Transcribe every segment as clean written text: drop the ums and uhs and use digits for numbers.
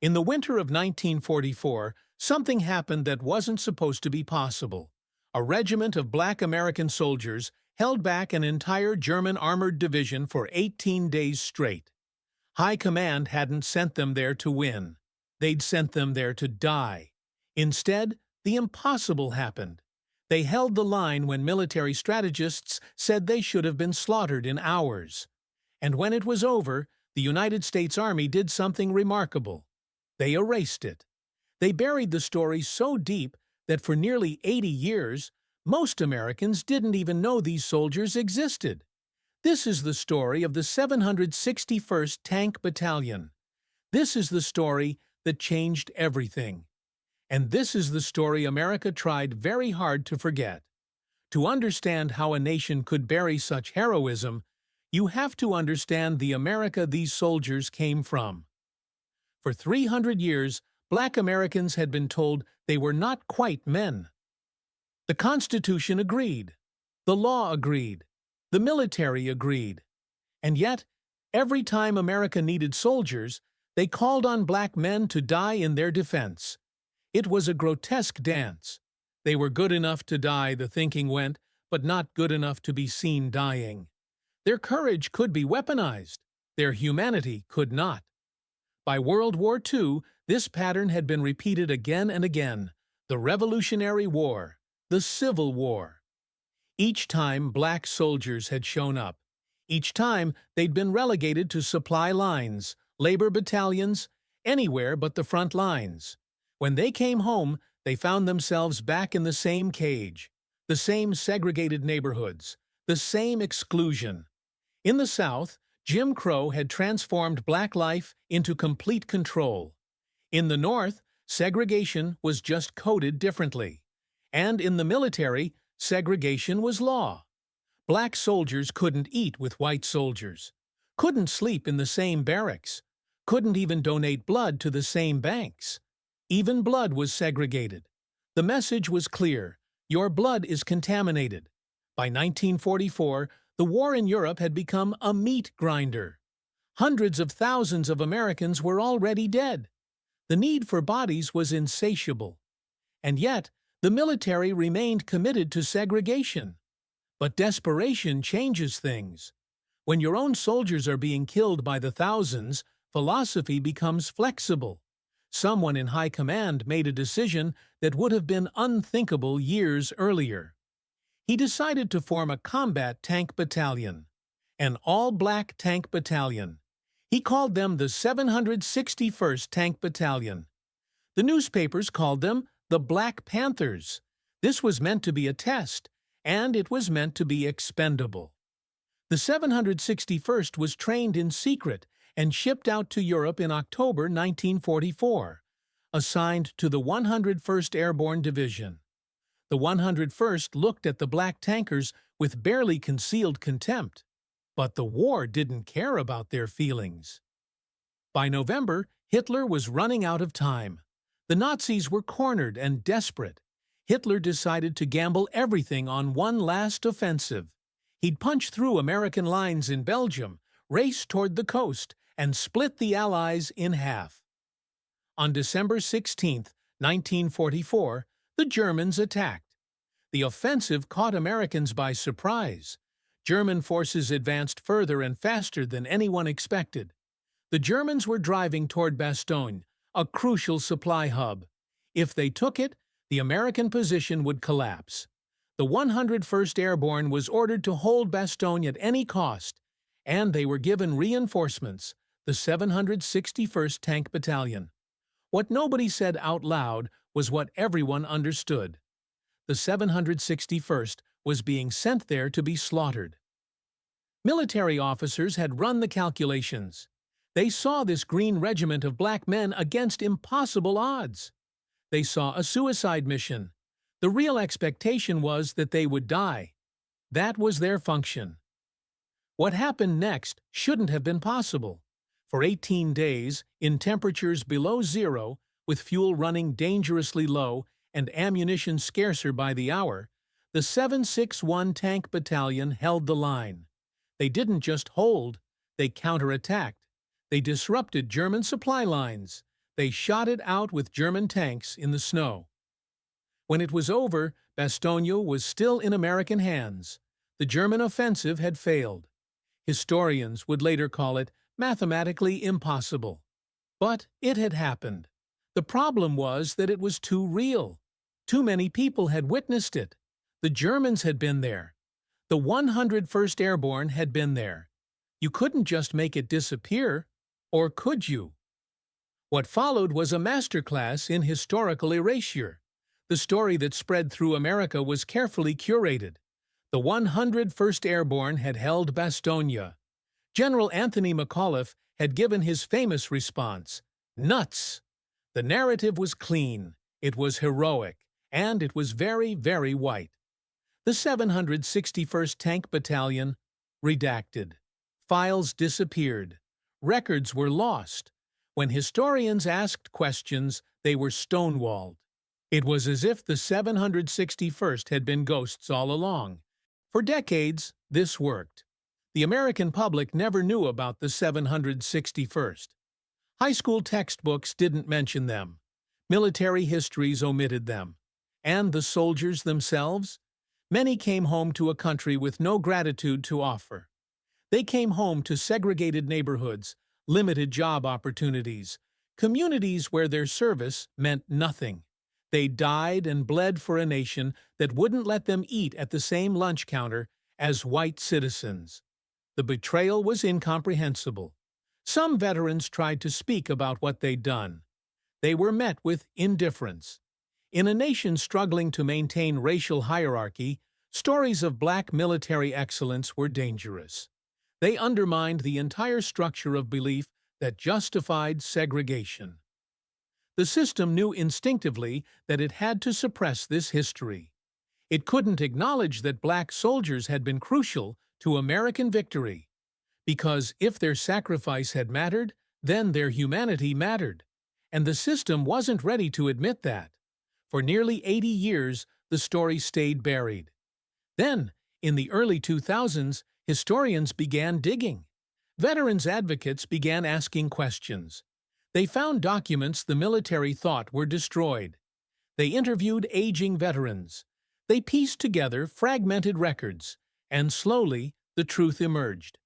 In the winter of 1944, something happened that wasn't supposed to be possible. A regiment of Black American soldiers held back an entire German armored division for 18 days straight. High Command hadn't sent them there to win. They'd sent them there to die. Instead, the impossible happened. They held the line when military strategists said they should have been slaughtered in hours. And when it was over, the United States Army did something remarkable. They erased it. They buried the story so deep that for nearly 80 years, most Americans didn't even know these soldiers existed. This is the story of the 761st Tank Battalion. This is the story that changed everything. And this is the story America tried very hard to forget. To understand how a nation could bury such heroism, you have to understand the America these soldiers came from. For 300 years, Black Americans had been told they were not quite men. The Constitution agreed. The law agreed. The military agreed. And yet, every time America needed soldiers, they called on black men to die in their defense. It was a grotesque dance. They were good enough to die, the thinking went, but not good enough to be seen dying. Their courage could be weaponized. Their humanity could not. By World War II, this pattern had been repeated again and again. The Revolutionary War, the Civil War. Each time black soldiers had shown up. Each time they'd been relegated to supply lines, labor battalions, anywhere but the front lines. When they came home, they found themselves back in the same cage, the same segregated neighborhoods, the same exclusion. In the South, Jim Crow had transformed black life into complete control. In the North, segregation was just coded differently. And in the military, segregation was law. Black soldiers couldn't eat with white soldiers, couldn't sleep in the same barracks, couldn't even donate blood to the same banks. Even blood was segregated. The message was clear: your blood is contaminated. By 1944, the war in Europe had become a meat grinder. Hundreds of thousands of Americans were already dead. The need for bodies was insatiable. And yet, the military remained committed to segregation. But desperation changes things. When your own soldiers are being killed by the thousands, philosophy becomes flexible. Someone in high command made a decision that would have been unthinkable years earlier. He decided to form a combat tank battalion, an all-black tank battalion. He called them the 761st Tank Battalion. The newspapers called them the Black Panthers. This was meant to be a test, and it was meant to be expendable. The 761st was trained in secret and shipped out to Europe in October 1944, assigned to the 101st Airborne Division. The 101st looked at the black tankers with barely concealed contempt, but the war didn't care about their feelings. By November, Hitler was running out of time. The Nazis were cornered and desperate. Hitler decided to gamble everything on one last offensive. He'd punch through American lines in Belgium, race toward the coast, and split the Allies in half. On December 16, 1944, the Germans attacked. The offensive caught Americans by surprise. German forces advanced further and faster than anyone expected. The Germans were driving toward Bastogne, a crucial supply hub. If they took it, the American position would collapse. The 101st Airborne was ordered to hold Bastogne at any cost, and they were given reinforcements, the 761st Tank Battalion. What nobody said out loud was what everyone understood. The 761st was being sent there to be slaughtered. Military officers had run the calculations. They saw this green regiment of black men against impossible odds. They saw a suicide mission. The real expectation was that they would die. That was their function. What happened next shouldn't have been possible. For 18 days, in temperatures below zero, with fuel running dangerously low and ammunition scarcer by the hour, the 761 Tank Battalion held the line. They didn't just hold, they counterattacked. They disrupted German supply lines. They shot it out with German tanks in the snow. When it was over, Bastogne was still in American hands. The German offensive had failed. Historians would later call it mathematically impossible. But it had happened. The problem was that it was too real. Too many people had witnessed it. The Germans had been there. The 101st Airborne had been there. You couldn't just make it disappear, or could you? What followed was a masterclass in historical erasure. The story that spread through America was carefully curated. The 101st Airborne had held Bastogne. General Anthony McAuliffe had given his famous response, "Nuts!" The narrative was clean, it was heroic, and it was very, very white. The 761st Tank Battalion, redacted. Files disappeared. Records were lost. When historians asked questions, they were stonewalled. It was as if the 761st had been ghosts all along. For decades, this worked. The American public never knew about the 761st. High school textbooks didn't mention them. Military histories omitted them. And the soldiers themselves? Many came home to a country with no gratitude to offer. They came home to segregated neighborhoods, limited job opportunities, communities where their service meant nothing. They died and bled for a nation that wouldn't let them eat at the same lunch counter as white citizens. The betrayal was incomprehensible. Some veterans tried to speak about what they'd done. They were met with indifference. In a nation struggling to maintain racial hierarchy, stories of black military excellence were dangerous. They undermined the entire structure of belief that justified segregation. The system knew instinctively that it had to suppress this history. It couldn't acknowledge that black soldiers had been crucial to American victory. Because if their sacrifice had mattered, then their humanity mattered. And the system wasn't ready to admit that. For nearly 80 years, the story stayed buried. Then, in the early 2000s, historians began digging. Veterans advocates began asking questions. They found documents the military thought were destroyed. They interviewed aging veterans. They pieced together fragmented records, and slowly the truth emerged.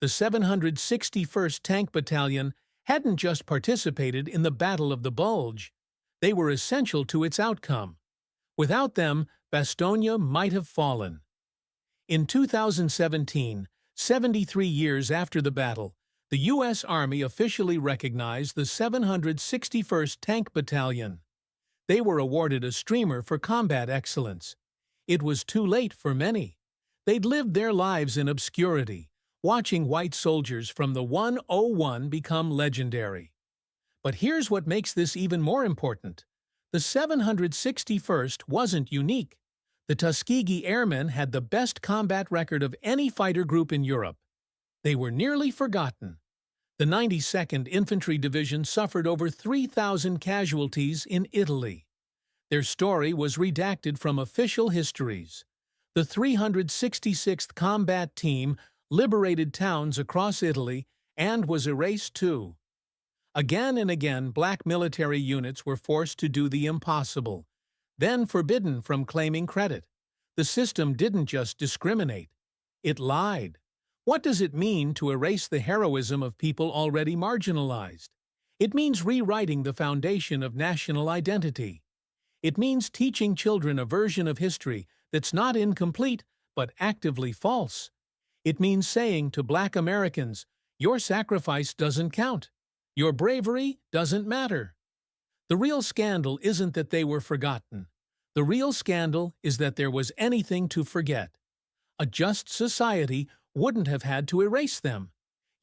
The 761st Tank Battalion hadn't just participated in the Battle of the Bulge. They were essential to its outcome. Without them, Bastogne might have fallen. In 2017, 73 years after the battle, the U.S. Army officially recognized the 761st Tank Battalion. They were awarded a streamer for combat excellence. It was too late for many. They'd lived their lives in obscurity, watching white soldiers from the 101 become legendary. But here's what makes this even more important. The 761st wasn't unique. The Tuskegee Airmen had the best combat record of any fighter group in Europe. They were nearly forgotten. The 92nd Infantry Division suffered over 3,000 casualties in Italy. Their story was redacted from official histories. The 366th Combat Team liberated towns across Italy and was erased too. Again and again, black military units were forced to do the impossible, then forbidden from claiming credit. The system didn't just discriminate. It lied. What does it mean to erase the heroism of people already marginalized? It means rewriting the foundation of national identity. It means teaching children a version of history that's not incomplete, but actively false. It means saying to black Americans, your sacrifice doesn't count. Your bravery doesn't matter. The real scandal isn't that they were forgotten. The real scandal is that there was anything to forget. A just society wouldn't have had to erase them.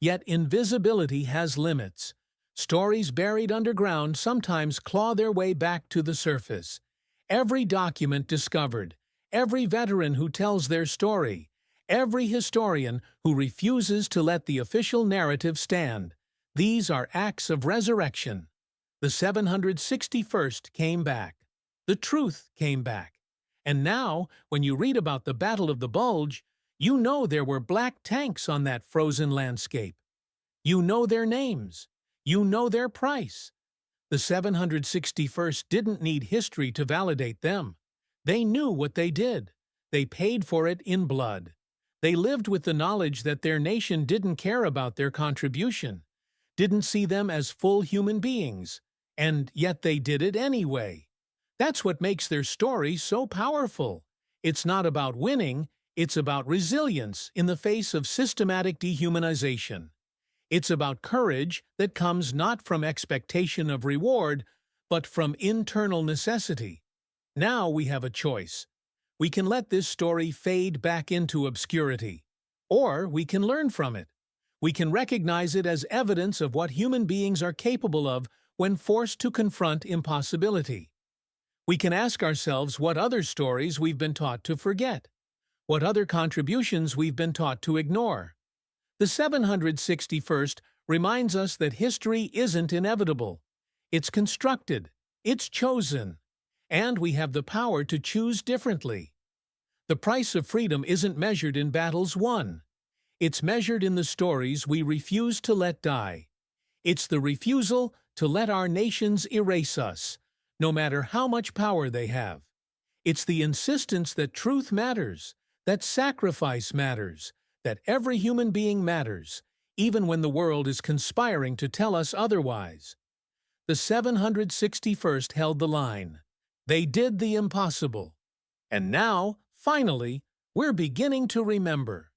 Yet invisibility has limits. Stories buried underground sometimes claw their way back to the surface. Every document discovered, every veteran who tells their story, every historian who refuses to let the official narrative stand, these are acts of resurrection. The 761st came back. The truth came back. And now, when you read about the Battle of the Bulge, you know there were black tanks on that frozen landscape. You know their names. You know their price. The 761st didn't need history to validate them. They knew what they did. They paid for it in blood. They lived with the knowledge that their nation didn't care about their contribution, didn't see them as full human beings, and yet they did it anyway. That's what makes their story so powerful. It's not about winning, it's about resilience in the face of systematic dehumanization. It's about courage that comes not from expectation of reward, but from internal necessity. Now we have a choice. We can let this story fade back into obscurity, or we can learn from it. We can recognize it as evidence of what human beings are capable of when forced to confront impossibility. We can ask ourselves what other stories we've been taught to forget, what other contributions we've been taught to ignore. The 761st reminds us that history isn't inevitable. It's constructed, it's chosen, and we have the power to choose differently. The price of freedom isn't measured in battles won. It's measured in the stories we refuse to let die. It's the refusal to let our nations erase us, no matter how much power they have. It's the insistence that truth matters, that sacrifice matters, that every human being matters, even when the world is conspiring to tell us otherwise. The 761st held the line. They did the impossible. And now, finally, we're beginning to remember.